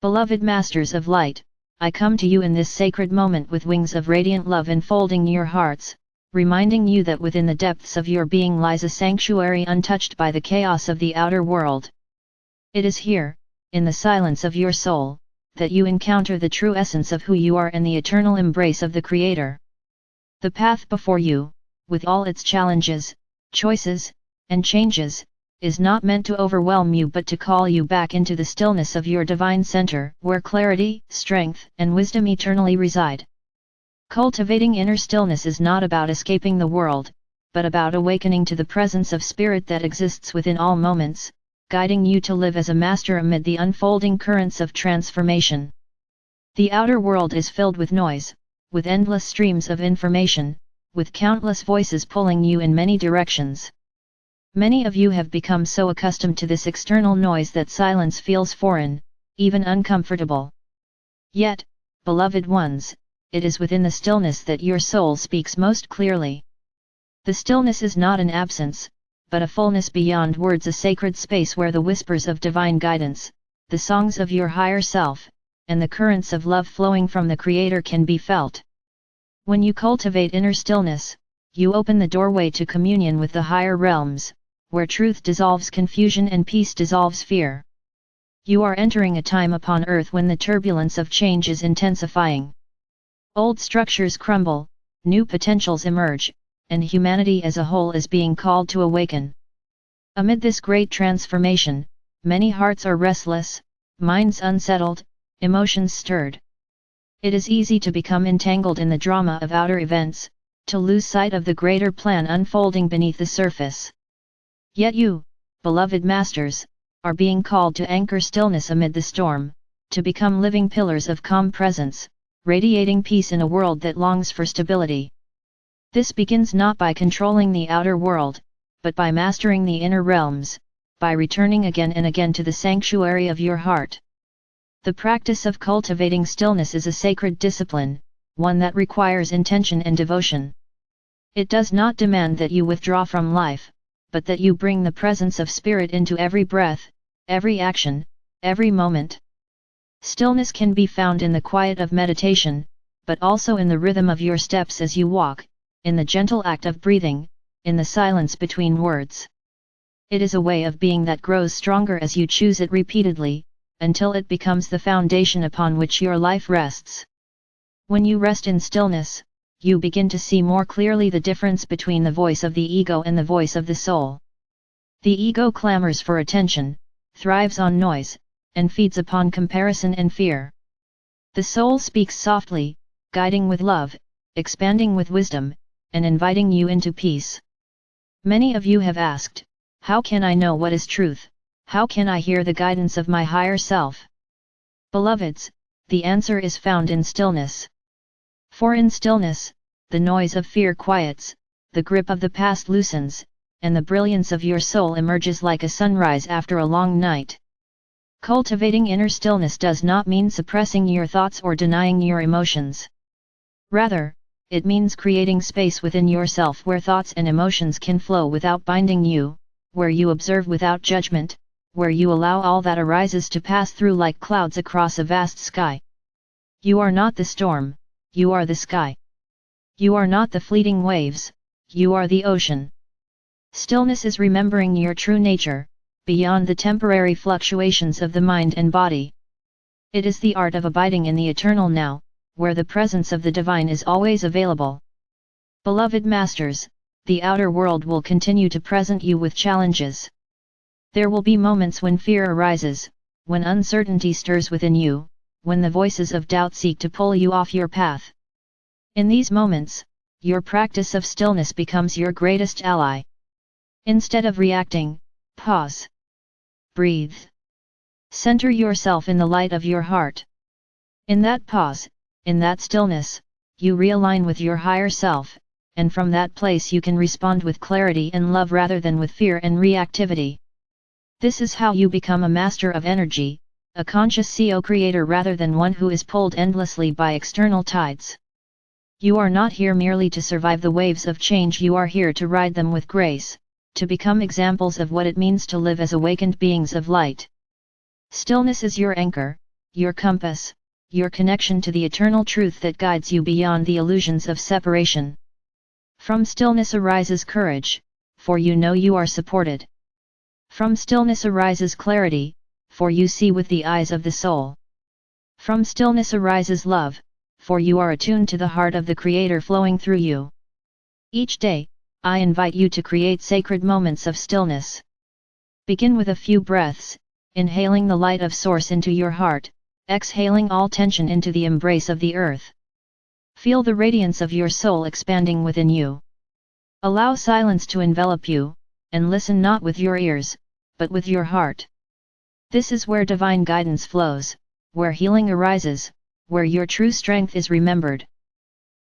Beloved Masters of Light, I come to you in this sacred moment with wings of radiant love enfolding your hearts, reminding you that within the depths of your being lies a sanctuary untouched by the chaos of the outer world. It is here, in the silence of your soul, that you encounter the true essence of who you are and the eternal embrace of the Creator. The path before you, with all its challenges, choices, and changes, is not meant to overwhelm you but to call you back into the stillness of your divine center, where clarity, strength, and wisdom eternally reside. Cultivating inner stillness is not about escaping the world, but about awakening to the presence of spirit that exists within all moments, guiding you to live as a master amid the unfolding currents of transformation. The outer world is filled with noise, with endless streams of information, with countless voices pulling you in many directions. Many of you have become so accustomed to this external noise that silence feels foreign, even uncomfortable. Yet, beloved ones, it is within the stillness that your soul speaks most clearly. The stillness is not an absence, but a fullness beyond words, a sacred space where the whispers of divine guidance, the songs of your higher self, and the currents of love flowing from the Creator can be felt. When you cultivate inner stillness, you open the doorway to communion with the higher realms, where truth dissolves confusion and peace dissolves fear. You are entering a time upon earth when the turbulence of change is intensifying. Old structures crumble, new potentials emerge, and humanity as a whole is being called to awaken. Amid this great transformation, many hearts are restless, minds unsettled, emotions stirred. It is easy to become entangled in the drama of outer events, to lose sight of the greater plan unfolding beneath the surface. Yet you, beloved masters, are being called to anchor stillness amid the storm, to become living pillars of calm presence, radiating peace in a world that longs for stability. This begins not by controlling the outer world, but by mastering the inner realms, by returning again and again to the sanctuary of your heart. The practice of cultivating stillness is a sacred discipline, one that requires intention and devotion. It does not demand that you withdraw from life, but that you bring the presence of spirit into every breath, every action, every moment. Stillness can be found in the quiet of meditation, but also in the rhythm of your steps as you walk, in the gentle act of breathing, in the silence between words. It is a way of being that grows stronger as you choose it repeatedly, until it becomes the foundation upon which your life rests. When you rest in stillness, you begin to see more clearly the difference between the voice of the ego and the voice of the soul. The ego clamors for attention, thrives on noise, and feeds upon comparison and fear. The soul speaks softly, guiding with love, expanding with wisdom, and inviting you into peace. Many of you have asked, how can I know what is truth? How can I hear the guidance of my higher self? Beloveds, the answer is found in stillness. For in stillness, the noise of fear quiets, the grip of the past loosens, and the brilliance of your soul emerges like a sunrise after a long night. Cultivating inner stillness does not mean suppressing your thoughts or denying your emotions. Rather, it means creating space within yourself where thoughts and emotions can flow without binding you, where you observe without judgment, where you allow all that arises to pass through like clouds across a vast sky. You are not the storm, you are the sky. You are not the fleeting waves, you are the ocean. Stillness is remembering your true nature, beyond the temporary fluctuations of the mind and body. It is the art of abiding in the eternal now, where the presence of the divine is always available. Beloved masters, the outer world will continue to present you with challenges. There will be moments when fear arises, when uncertainty stirs within you, when the voices of doubt seek to pull you off your path. In these moments, your practice of stillness becomes your greatest ally. Instead of reacting, pause. Breathe. Center yourself in the light of your heart. In that pause, in that stillness, you realign with your higher self, and from that place you can respond with clarity and love rather than with fear and reactivity. This is how you become a master of energy, a conscious co-creator rather than one who is pulled endlessly by external tides. You are not here merely to survive the waves of change, you are here to ride them with grace, to become examples of what it means to live as awakened beings of light. Stillness is your anchor, your compass, your connection to the eternal truth that guides you beyond the illusions of separation. From stillness arises courage, for you know you are supported. From stillness arises clarity, for you see with the eyes of the soul. From stillness arises love, for you are attuned to the heart of the Creator flowing through you. Each day, I invite you to create sacred moments of stillness. Begin with a few breaths, inhaling the light of Source into your heart, exhaling all tension into the embrace of the earth. Feel the radiance of your soul expanding within you. Allow silence to envelop you, and listen not with your ears, but with your heart. This is where divine guidance flows, where healing arises, where your true strength is remembered.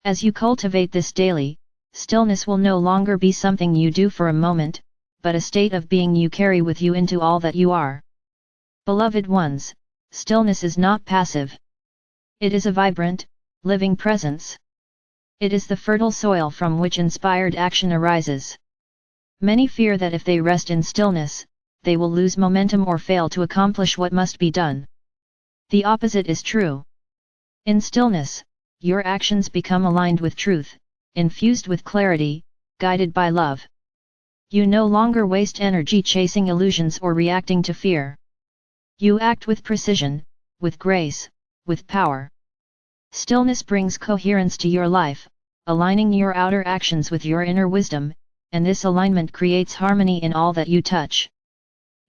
As you cultivate this daily, stillness will no longer be something you do for a moment, but a state of being you carry with you into all that you are. Beloved ones, stillness is not passive. It is a vibrant, living presence. It is the fertile soil from which inspired action arises. Many fear that if they rest in stillness, they will lose momentum or fail to accomplish what must be done. The opposite is true. In stillness, your actions become aligned with truth, infused with clarity, guided by love. You no longer waste energy chasing illusions or reacting to fear. You act with precision, with grace, with power. Stillness brings coherence to your life, aligning your outer actions with your inner wisdom, and this alignment creates harmony in all that you touch.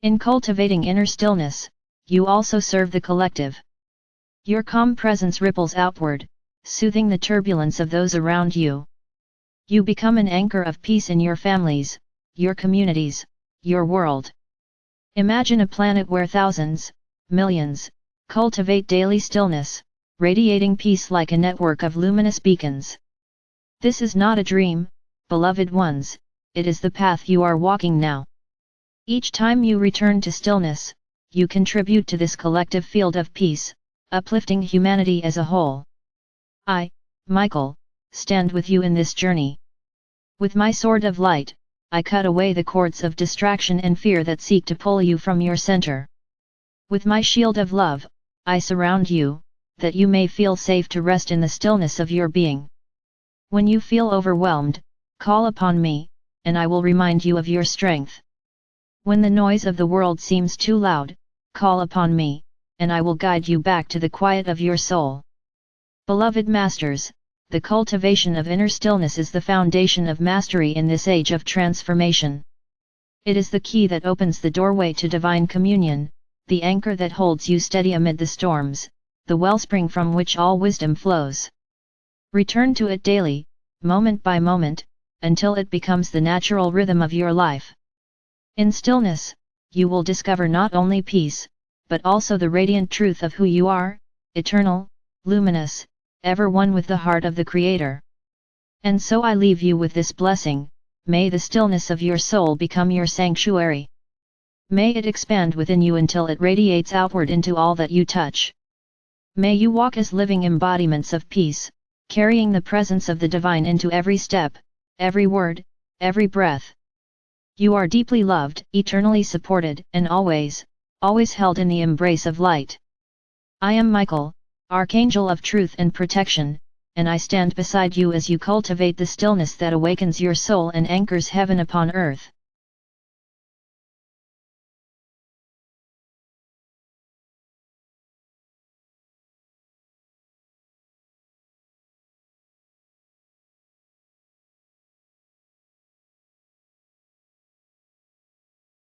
In cultivating inner stillness, you also serve the collective. Your calm presence ripples outward, soothing the turbulence of those around you. You become an anchor of peace in your families, your communities, your world. Imagine a planet where thousands, millions, cultivate daily stillness, radiating peace like a network of luminous beacons. This is not a dream, beloved ones, it is the path you are walking now. Each time you return to stillness, you contribute to this collective field of peace, uplifting humanity as a whole. I, Michael, stand with you in this journey. With my sword of light, I cut away the cords of distraction and fear that seek to pull you from your center. With my shield of love, I surround you, that you may feel safe to rest in the stillness of your being. When you feel overwhelmed, call upon me, and I will remind you of your strength. When the noise of the world seems too loud, call upon me, and I will guide you back to the quiet of your soul. Beloved masters, the cultivation of inner stillness is the foundation of mastery in this age of transformation. It is the key that opens the doorway to divine communion, the anchor that holds you steady amid the storms, the wellspring from which all wisdom flows. Return to it daily, moment by moment, until it becomes the natural rhythm of your life. In stillness, you will discover not only peace, but also the radiant truth of who you are, eternal, luminous, ever one with the heart of the Creator. And so I leave you with this blessing: may the stillness of your soul become your sanctuary. May it expand within you until it radiates outward into all that you touch. May you walk as living embodiments of peace, carrying the presence of the divine into every step, every word, every breath. You are deeply loved, eternally supported, and always, always held in the embrace of light. I am Michael, Archangel of Truth and Protection, and I stand beside you as you cultivate the stillness that awakens your soul and anchors heaven upon earth.